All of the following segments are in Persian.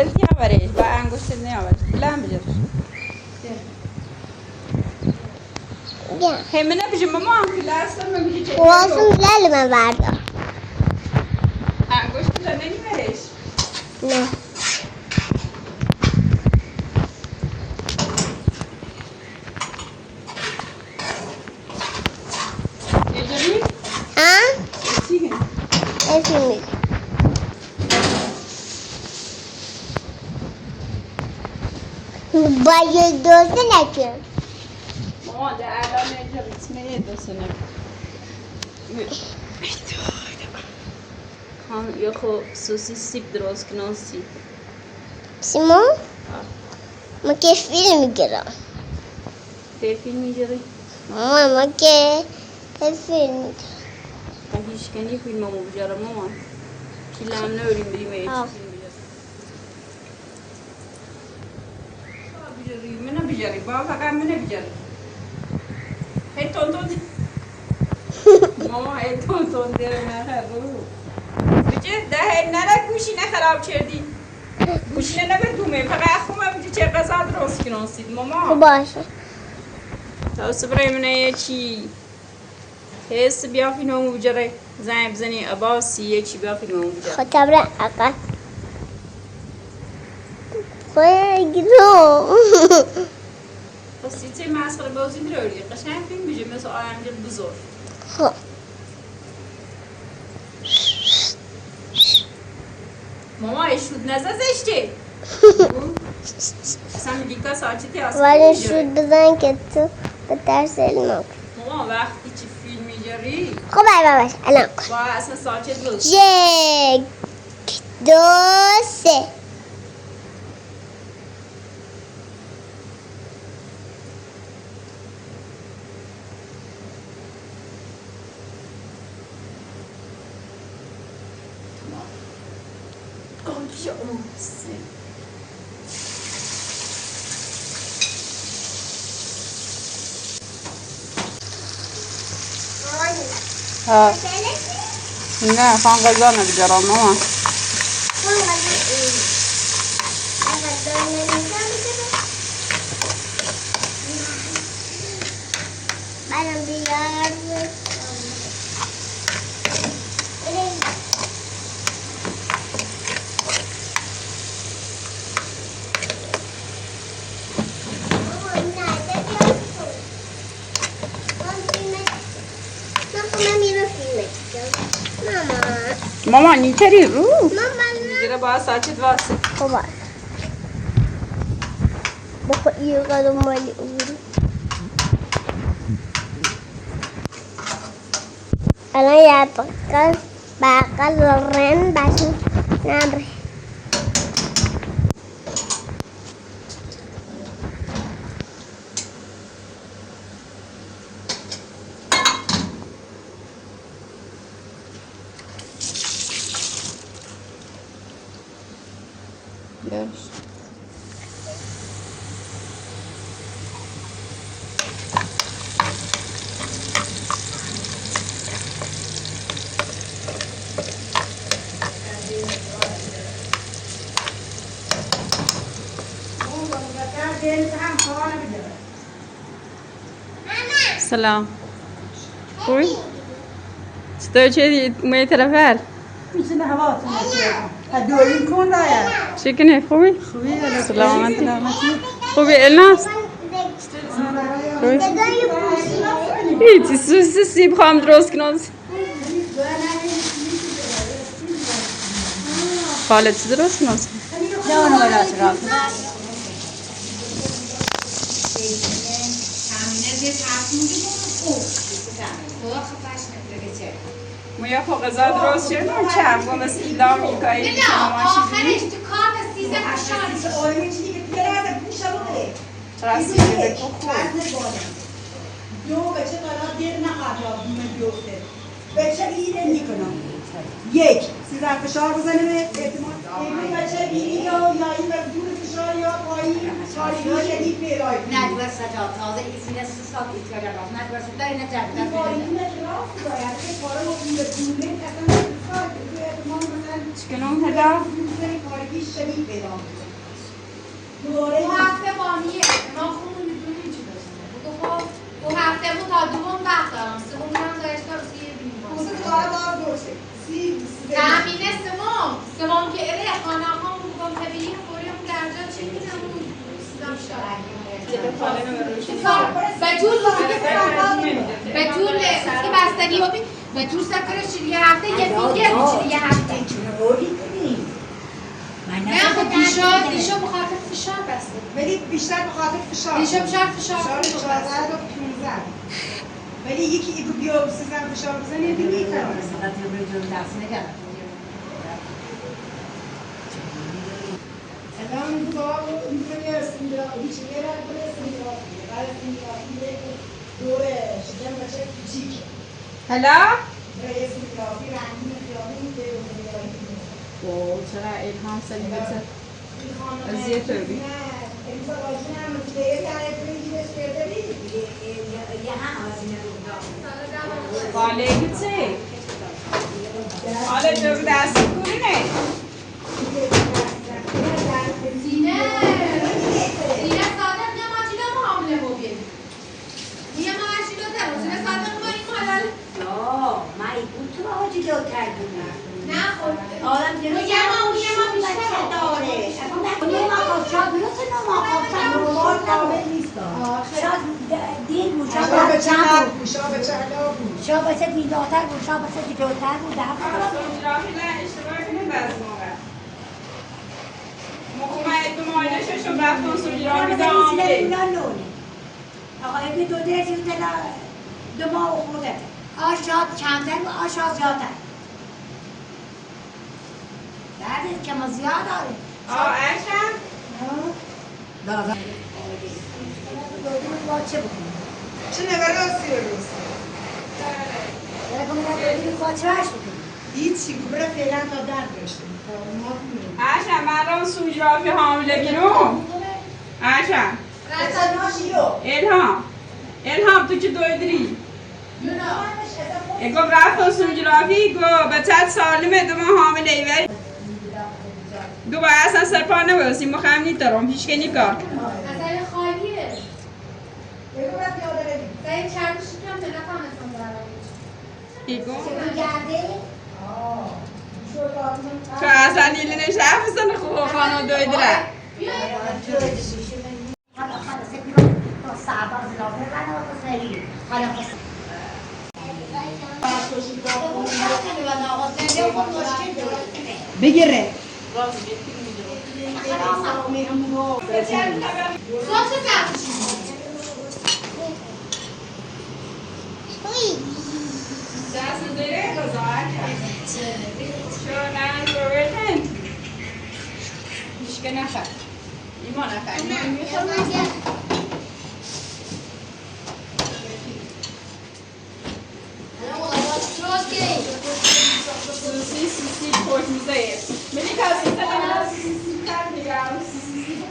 بیاوریش با انگشت نیاوریش بلند بجر همه نبیشه ماما انکل اصلا نمیشه چه واسم لال من بردار انگشت بلند نمیبریش نه چجوری؟ ها؟ چی؟ اسمی با یک دوسته نکن ماما ده الان اینجا ریتمه دوسته نکن خان یه خو سوسیس سیب درست کنن سیب سیمون؟ ما که فیلم میگیرم که فیلم میگیری؟ ما که فیلم میگیرم من هیچ کنی فیلم همو بجارم ماما کلا هم نوریم بریم ایچ فیلم بجاری منو بجاری بابا فقط منو بجاری هی تون تون ماما هی تون تون دیره نخیر رو بچه ده نره گوشینه خراب کردی گوشینه نبدومه فقط خومه بجه چه قضا درست کناسید ماما باشه تاسو برای منه چی حس بیا فیلمو بجاره زنگ بزنی عباسی یه چی بیا فیلمو بجاره خود تبره اقل خیلی راستی چه مسخره بازی داری قشنگ فیلم میشه مثل آینده بزرگ خب ماما اشود نزد زشته اصلا میگه ساعتی اصلا ولی شد بزن که تو به ترس علم ماما وقتی چی فیلم میجاری خب باش الان کن با اصلا ساعت بود 1 2 3 ها نه خان غذا نمیجارم ماما منم بیار ماما نیتری رو ماما میگیره با ساعت واسه خب بخور یه قدم مالی اون الان یه بقل رن بشن نمره Yes. سلام خوبی؟ چطور چه اومدی طرف هر؟ میشینه هوا هدوین کن راید چکنه خوبی؟ خوبی سلامتی خوبی الناس؟ خوبی؟ هیچی سوسی سیب خواهم درست کنم خالد چی درست کنم؟ جوانو براش را مویا خو غذا درست شد من چند گم از ایلام میکایی که ماشی راست میگه خوب دو بچه قرار دیر نخواد بیفته بچه ایره میکنم یک سیزن فشار بزنه به احتمال این بچه بیری یا این دور فشار یا پایی کاری یعنی پیرای ندور سجاد تازه ایزینه سیستان ایتیاره راست ندور سجاد اینه جد این پایینه راست باید که کارو با بیره دونه اصلا سال به احتمال مثلا چکنم هلا کارگیش شدید پیدا میکنه. دوباره دو هفته بامیه ما خودمون میدونیم چی داشتیم بگو خب دو هفته بود تا دوم وقت دارم سوم میرم دانشگاه رو یه بیمار خصوص دار درسته. تامین سوم که اره خانه ها بگم طبیعی خوریم درجا چی میدم اون سیدم شد به طول که بستگی ها به طول سفرش یه هفته یه فیلم میشه یه هفته نه خب دیشا بخاطر فشار بسته ولی بیشتر به خاطر فشار. دیشا بیشتر فشار 14 و 15. ولی یکی ایگو بیا سیزن فشار بزنه دیگه میتونه. الان با می‌کنه استیلا هیچ میره کنه استیلا بعد استیلا دوره شدن بچه کوچیک هلا برای استیلا رنگی خیابون او چرا الهام سلیمت ازیه توی خاله گیتی خاله جو دستی کنی نه زینه صادق یه ماچیده ما حامله بودیم یه ماچیده دارم زینه صادق ما این حلال نه خب یه ما شابه دیداتر بود شابه دیداتر بود سوجرافی نه اشتباه کنیم بز موقع مقومه دو مایده ششم رفتون سوجرافی دامده آقای که دو درسی و دو ماه خودته آشاد کمتر و آشاد زیادتر درد که ما زیاد داره اشم دادم با چه بکنیم؟ چه نگراستی روز؟ با چه هش بکنیم؟ هیچی بره فعلا تا درد داشتیم اشم الان سوجرافی حامله گیرم اشم الهام تو که دویدری گفت رفتن سوجرافی گفت بچت سالمه دو ماه حامله ای دو باید اصلا سرپا نبایستیم مخم نیترم پیش که نیکار اصلا خالیه سعی چند شکم به نفهمتون برای ایگو گرده؟ تو اصلا نیلی نشه حفظن خوب خانم دویدره حالا خلاصه بیرون تا سعبا زلافه بنا و سری حالا خلاصه بگیره ساخت سخت دست دیره گذار شونن رویتن میشکه نخر ایما نخر سوسی پورت میزه میلی که سیسه کنم سیسی کرد میگم سیسی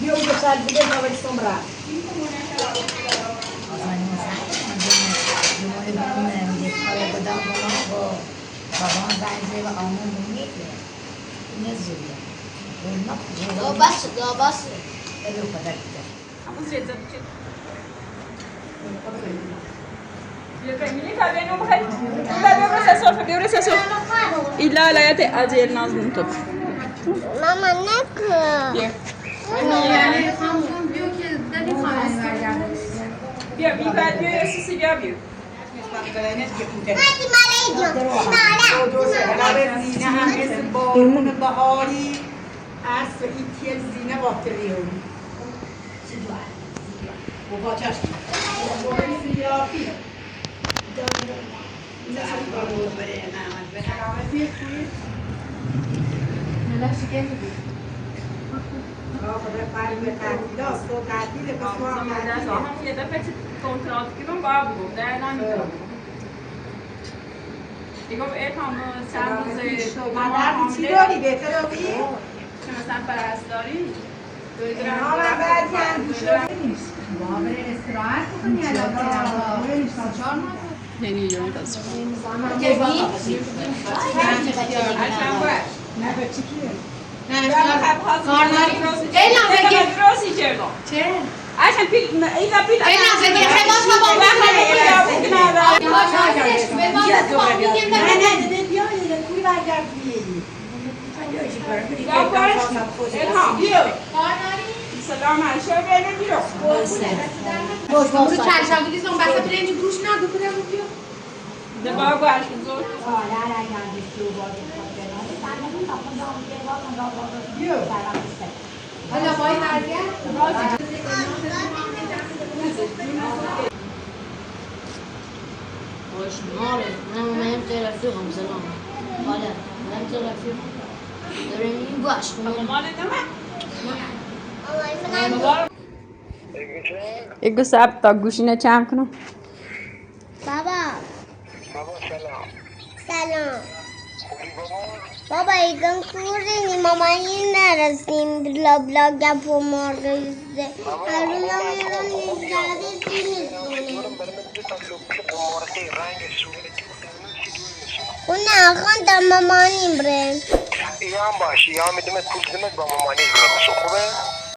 بیا اون سال دیگه باید سومرا بس إلا لا يأتي أجل نازل توب ماما نکن بیا بی بعد بیا یا سیسی بیا بیا هاتی مالی جون زینه هم مثل بارون بهاری عصر ایتیل زینه باکتریوم بابا چشم بابا زیافی یه دفعه کنترات کنم باید بگم در نمیتونم دیگه الهام چند روزه مادر چی داری بهتر آبی؟ چه مثلا پرستاری حالا بعد هم گوشه بابا استراحت بکنی الان نمیدونم دست نه بچه کیه؟ چه؟ عشان پیل اینا پیل اینا زدی خلاص ما با نه نه دیده بیا یه کوی برگرد بیایی سلام علیکم بله بیرو برو چرشاگی زن بسه برنج گوش نگو برم بیا دبا گوش زور حالا وای برگرد باش ناره من اومدم تو رفیقم سلام حالا من تو رفیقم داریم این باش مامان نمه مامان اگه سب تا گوشینه چم کنم بابا بابا سلام سلام خوبی بابا بابا ایگان کوری مامانی نرسیم بلا بلا گپ و مرغیزه هلونا میرون نیزده دورم برم دو تا لوک مرغی رنگ سوگندی اون نخوان تا مامانیم برن ایام باش ایام میدمت پول دمت با مامانی برم خوبه